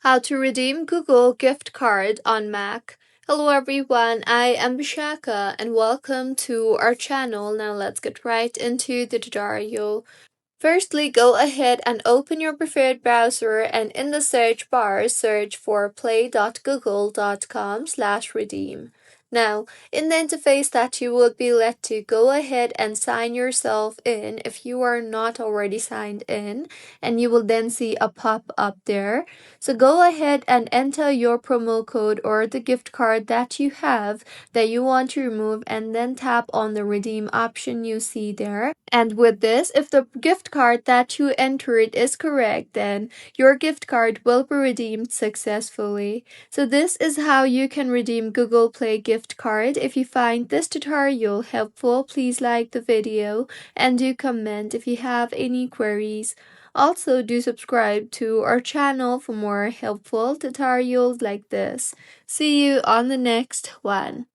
How to redeem Google gift card on Mac. Hello everyone, I am Bishaka and welcome to our channel. Now let's get right into the tutorial. Firstly, go ahead and open your preferred browser and in the search bar, search for play.google.com/redeem. Now, in the interface that you will be led to, go ahead and sign yourself in if you are not already signed in, and you will then see a pop-up there. So go ahead and enter your promo code or the gift card that you have that you want to remove and then tap on the redeem option you see there. And with this, if the gift card that you entered is correct, then your gift card will be redeemed successfully. So this is how you can redeem Google Play gift card. If you find this tutorial helpful, please like the video and do comment if you have any queries. Also, do subscribe to our channel for more helpful tutorials like this. See you on the next one.